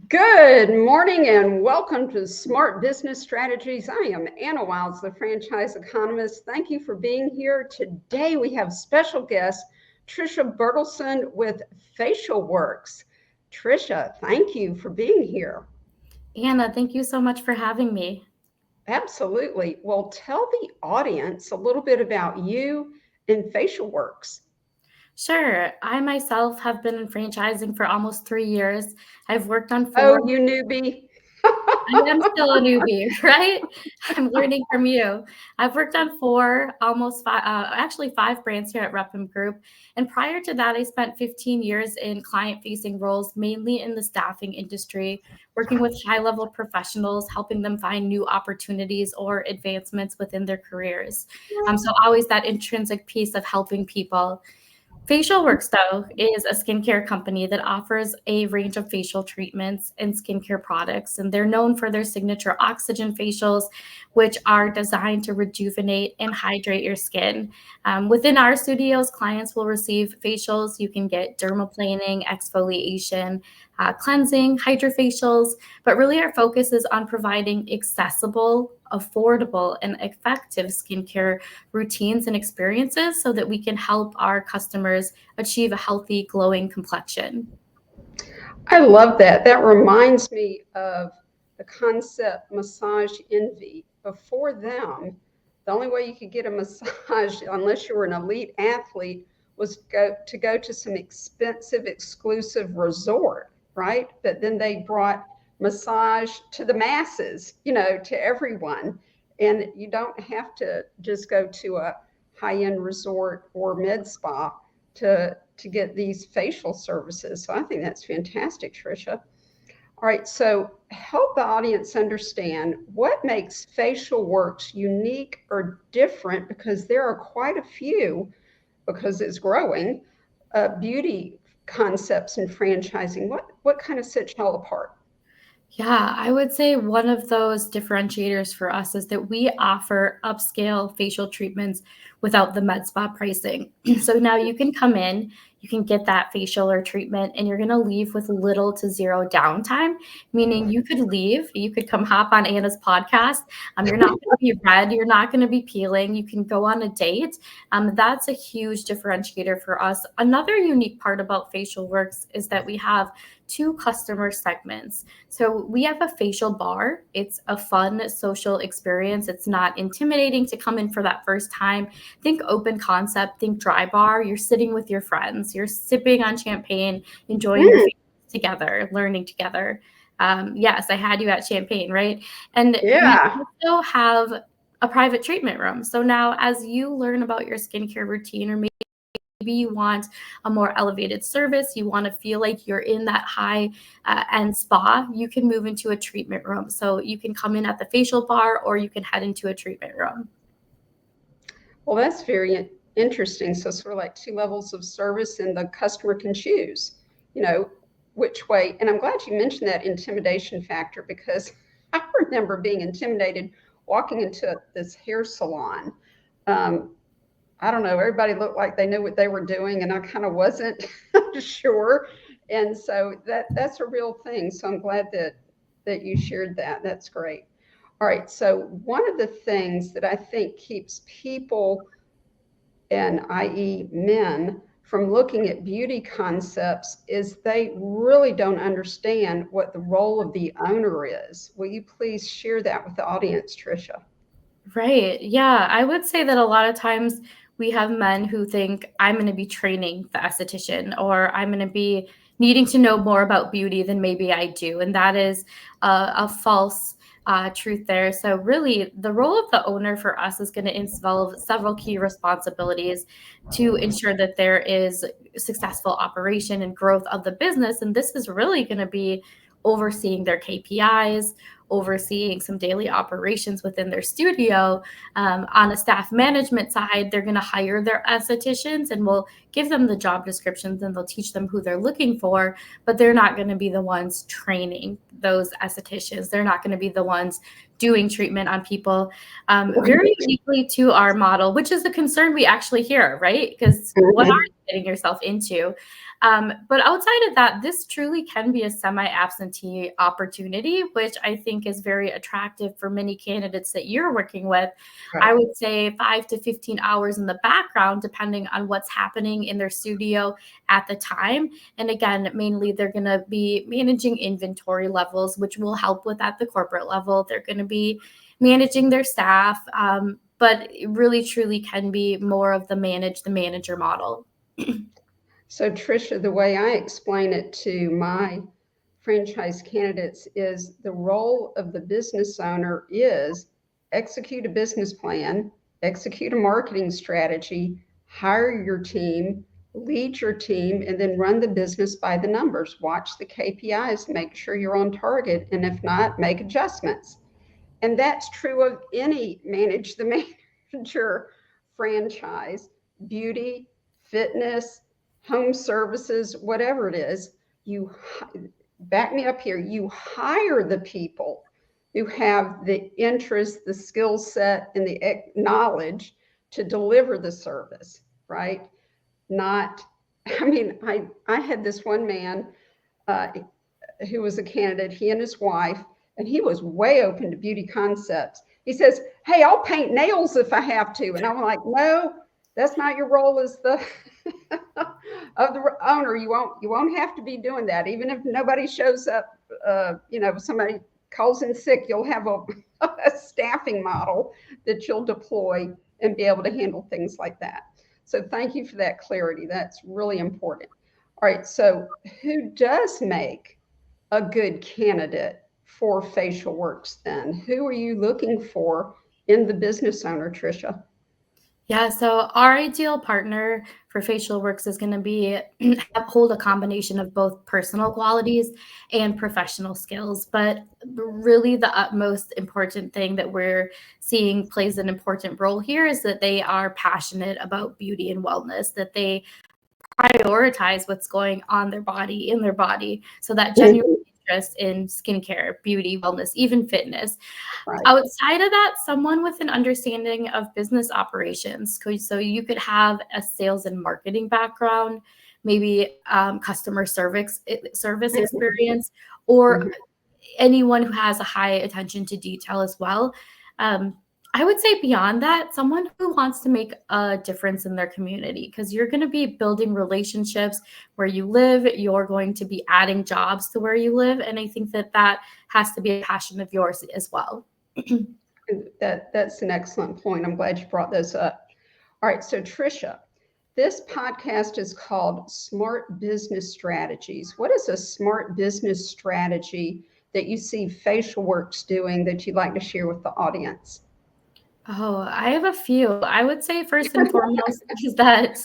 Good morning and welcome to Smart Business Strategies. I am Anna Wilds, the franchise economist. Thank you for being here. Today we have special guest Trisha Bertelson with FacialWorks. Trisha, thank you for being here. Anna, thank you so much for having me. Absolutely. Well, tell the audience a little bit about you and FacialWorks. Sure, I myself have been in franchising for almost 3 years. I've worked on Oh, four. you newbie. I am still a newbie, right? I'm learning from you. I've worked on four, almost five, actually five brands here at Repum Group. And prior to that, I spent 15 years in client-facing roles, mainly in the staffing industry, working with high-level professionals, helping them find new opportunities or advancements within their careers. So always that intrinsic piece of helping people. FacialWorks, though, is a skincare company that offers a range of facial treatments and skincare products. And they're known for their signature oxygen facials, which are designed to rejuvenate and hydrate your skin. Within our studios, clients will receive facials. You can get dermaplaning, exfoliation, cleansing, hydrofacials. But really, our focus is on providing accessible, affordable, and effective skincare routines and experiences so that we can help our customers achieve a healthy, glowing complexion. I love that. That reminds me of the concept massage envy. Before them, the only way you could get a massage, unless you were an elite athlete, was go to some expensive, exclusive resort, right? But then they brought massage to the masses, to everyone. And you don't have to just go to a high-end resort or med spa to get these facial services. So I think that's fantastic, Trisha. All right, so help the audience understand what makes FacialWorks unique or different, because there are quite a few, because it's growing, beauty concepts in franchising. What kind of sets y'all apart? Yeah, I would say one of those differentiators for us is that we offer upscale facial treatments without the med spa pricing. So now you can come in, you can get that facial or treatment, and you're going to leave with little to zero downtime, meaning you could leave, you could come hop on Anna's podcast. You're not going to be red, you're not going to be peeling, you can go on a date. That's a huge differentiator for us. Another unique part about FacialWorks is that we have two customer segments. So we have a facial bar. It's a fun social experience. It's not intimidating to come in for that first time. Think open concept, think dry bar. You're sitting with your friends, you're sipping on champagne, enjoying your Mm, face together, learning together. Yes, I had you at champagne, right? And we yeah. also have a private treatment room. So now, as you learn about your skincare routine, or maybe you want a more elevated service, you want to feel like you're in that high end spa, you can move into a treatment room. So you can come in at the facial bar or you can head into a treatment room. Well, that's very interesting. So sort of like two levels of service, and the customer can choose, you know, which way. And I'm glad you mentioned that intimidation factor, because I remember being intimidated walking into this hair salon. Um, I don't know, everybody looked like they knew what they were doing, and I kind of wasn't sure. And so that's a real thing. So I'm glad that you shared that. That's great. All right. So one of the things that I think keeps people, and i.e. men, from looking at beauty concepts is they really don't understand what the role of the owner is. Will you please share that with the audience, Trisha? Right. Yeah. I would say that a lot of times we have men who think I'm going to be training the esthetician, or I'm going to be needing to know more about beauty than maybe I do. And that is a false truth there. So, really, the role of the owner for us is going to involve several key responsibilities to ensure that there is successful operation and growth of the business. And this is really going to be overseeing their KPIs, overseeing some daily operations within their studio. On a staff management side, they're going to hire their estheticians and will give them the job descriptions and they'll teach them who they're looking for, but they're not going to be the ones training those estheticians. They're not going to be the ones doing treatment on people. Very uniquely to our model, which is a concern we actually hear, right? Because what are you getting yourself into? But outside of that, this truly can be a semi-absentee opportunity, which I think is very attractive for many candidates that you're working with. Right. I would say 5 to 15 hours in the background, depending on what's happening in their studio at the time. And again, mainly they're going to be managing inventory levels, which will help with at the corporate level. They're going to be managing their staff, but it really truly can be more of the manager model. So Tricia, the way I explain it to my franchise candidates is the role of the business owner is execute a business plan, execute a marketing strategy, hire your team, lead your team, and then run the business by the numbers. Watch the KPIs, make sure you're on target, and if not, make adjustments. And that's true of any manage the manager franchise, beauty, fitness, home services, whatever it is. You back me up here. You hire the people who have the interest, the skill set, and the knowledge to deliver the service, right? Not, I mean, I had this one man who was a candidate, he and his wife, and he was way open to beauty concepts. He says, "Hey, I'll paint nails if I have to." And I'm like, "No, that's not your role as the of the owner. You won't have to be doing that. Even if nobody shows up, somebody calls in sick, you'll have a staffing model that you'll deploy and be able to handle things like that." So thank you for that clarity. That's really important. All right, so who does make a good candidate for FacialWorks then? Who are you looking for in the business owner, Tricia? Yeah, so our ideal partner for FacialWorks is going to be hold a combination of both personal qualities and professional skills. But really, the utmost important thing that we're seeing plays an important role here is that they are passionate about beauty and wellness, that they prioritize what's going on in their body. So that genuine interest in skincare, beauty, wellness, even fitness. Right. Outside of that, someone with an understanding of business operations. So you could have a sales and marketing background, maybe customer service experience, or anyone who has a high attention to detail as well. I would say beyond that, someone who wants to make a difference in their community, because you're going to be building relationships where you live. You're going to be adding jobs to where you live. And I think that has to be a passion of yours as well. That's an excellent point. I'm glad you brought those up. All right, so Tricia, this podcast is called Smart Business Strategies. What is a smart business strategy that you see FacialWorks doing that you'd like to share with the audience? Oh, I have a few. I would say first and foremost is that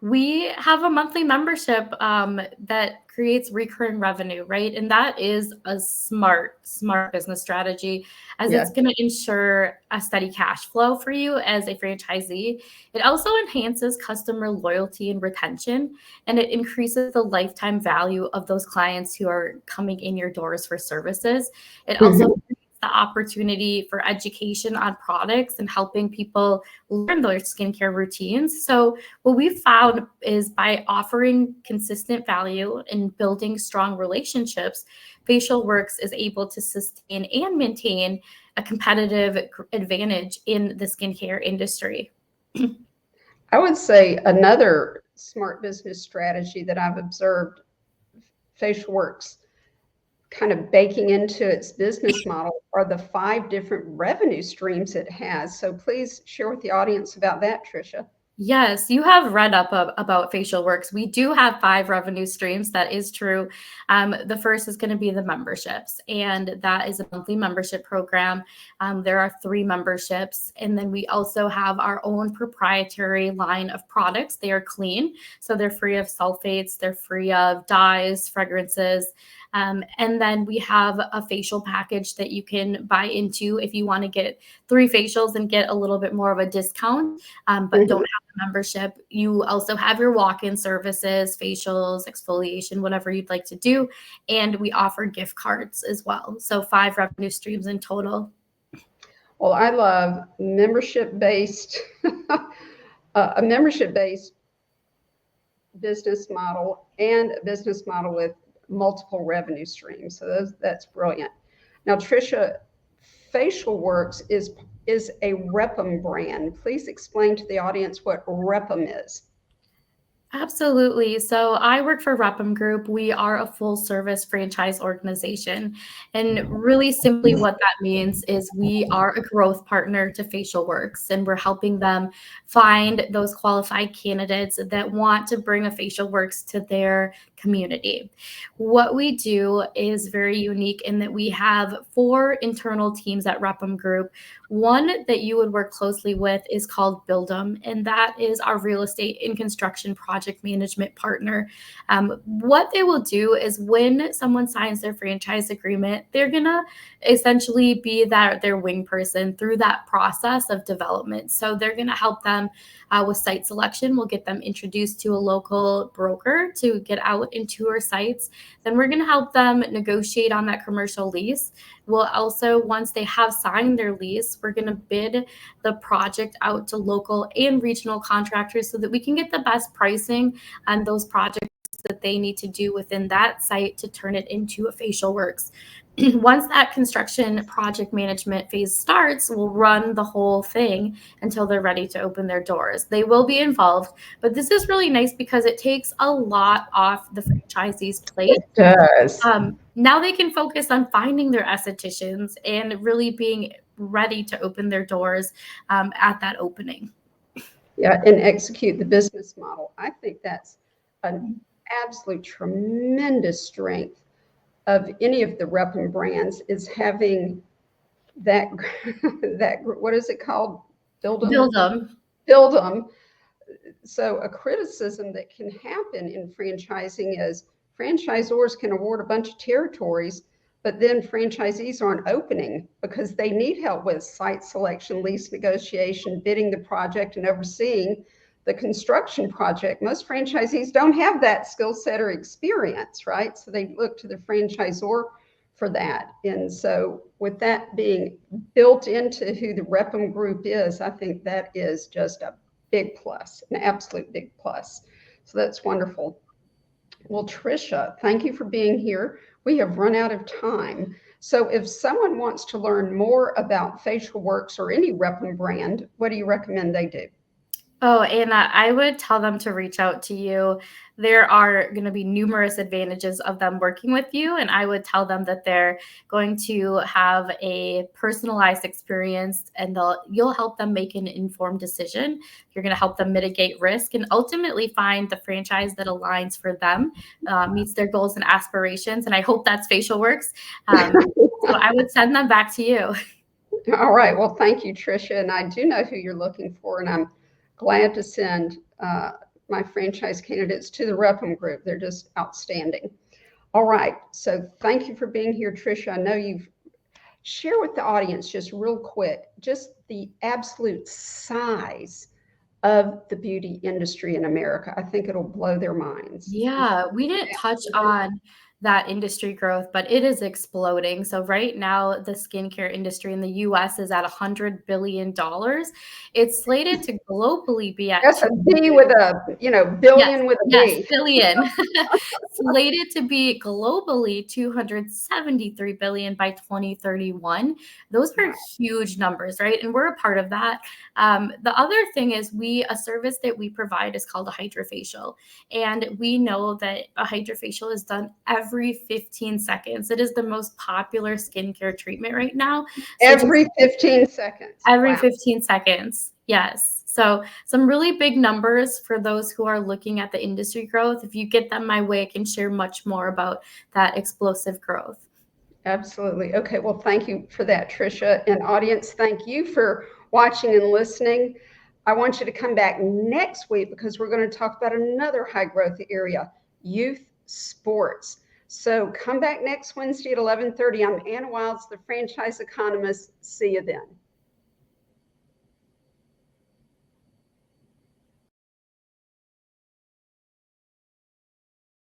we have a monthly membership that creates recurring revenue, right? And that is a smart business strategy, as it's going to ensure a steady cash flow for you as a franchisee. It also enhances customer loyalty and retention, and it increases the lifetime value of those clients who are coming in your doors for services. It also the opportunity for education on products and helping people learn their skincare routines. So what we've found is by offering consistent value and building strong relationships, FacialWorks is able to sustain and maintain a competitive advantage in the skincare industry. I would say another smart business strategy that I've observed FacialWorks kind of baking into its business model are the 5 different revenue streams it has. So please share with the audience about that, Tricia. Yes, you have read up about FacialWorks. We do have 5 revenue streams. That is true. The first is going to be the memberships, and that is a monthly membership program. There are 3 memberships, and then we also have our own proprietary line of products. They are clean, so they're free of sulfates, they're free of dyes, fragrances. And then we have a facial package that you can buy into if you want to get 3 facials and get a little bit more of a discount, but don't have membership. You also have your walk-in services, facials, exfoliation, whatever you'd like to do. And we offer gift cards as well. So 5 revenue streams in total. Well, I love membership-based, a membership-based business model and a business model with multiple revenue streams. So that's brilliant. Now, Tricia, FacialWorks is a Repum brand. Please explain to the audience what Repum is. Absolutely. So I work for Repum Group. We are a full service franchise organization. And really simply what that means is we are a growth partner to FacialWorks, and we're helping them find those qualified candidates that want to bring a FacialWorks to their community. What we do is very unique in that we have 4 internal teams at Repum Group. One that you would work closely with is called Build 'em, and that is our real estate and construction project management partner. What they will do is when someone signs their franchise agreement, they're gonna essentially be their wing person through that process of development. So they're gonna help them with site selection. We'll get them introduced to a local broker to get out and tour sites. Then we're gonna help them negotiate on that commercial lease. We'll also, once they have signed their lease, we're going to bid the project out to local and regional contractors so that we can get the best pricing on those projects that they need to do within that site to turn it into a FacialWorks. Once that construction project management phase starts, we'll run the whole thing until they're ready to open their doors. They will be involved, but this is really nice because it takes a lot off the franchisee's plate. It does. Now they can focus on finding their estheticians and really being ready to open their doors at that opening. Yeah, and execute the business model. I think that's an absolute tremendous strength of any of the Repum brands is having that what is it called? Build 'em. Build 'em. So a criticism that can happen in franchising is franchisors can award a bunch of territories, but then franchisees aren't opening because they need help with site selection, lease negotiation, bidding the project, and overseeing the construction project. Most franchisees don't have that skill set or experience, right? So they look to the franchisor for that. And so with that being built into who the Repum Group is, I think that is just a big plus, an absolute big plus. So that's wonderful. Well, Tricia, thank you for being here. We have run out of time. So if someone wants to learn more about FacialWorks or any Repum brand, what do you recommend they do? Oh, and I would tell them to reach out to you. There are going to be numerous advantages of them working with you, and I would tell them that they're going to have a personalized experience, and you'll help them make an informed decision. You're going to help them mitigate risk and ultimately find the franchise that aligns for them, meets their goals and aspirations. And I hope that's FacialWorks. So I would send them back to you. All right. Well, thank you, Tricia. And I do know who you're looking for, and I'm glad to send my franchise candidates to the Repum Group. They're just outstanding. All right. So thank you for being here, Tricia. I know you've shared with the audience just real quick, just the absolute size of the beauty industry in America. I think it'll blow their minds. Yeah, we didn't touch on that industry growth, but it is exploding. So right now, the skincare industry in the US is at $100 billion. It's slated to globally be at That's a B with a, billion with a B. Billion. Slated to be globally 273 billion by 2031. Those are huge numbers, right? And we're a part of that. The other thing is a service that we provide is called a Hydrafacial. And we know that a Hydrafacial is done every 15 seconds. It is the most popular skincare treatment right now. So every 15 seconds. Every 15 seconds. Yes. So some really big numbers for those who are looking at the industry growth. If you get them my way, I can share much more about that explosive growth. Absolutely. Okay. Well, thank you for that, Tricia. And audience, thank you for watching and listening. I want you to come back next week because we're going to talk about another high growth area, youth sports. So come back next Wednesday at 11:30. I'm Anna Wilds, the franchise economist. See you then.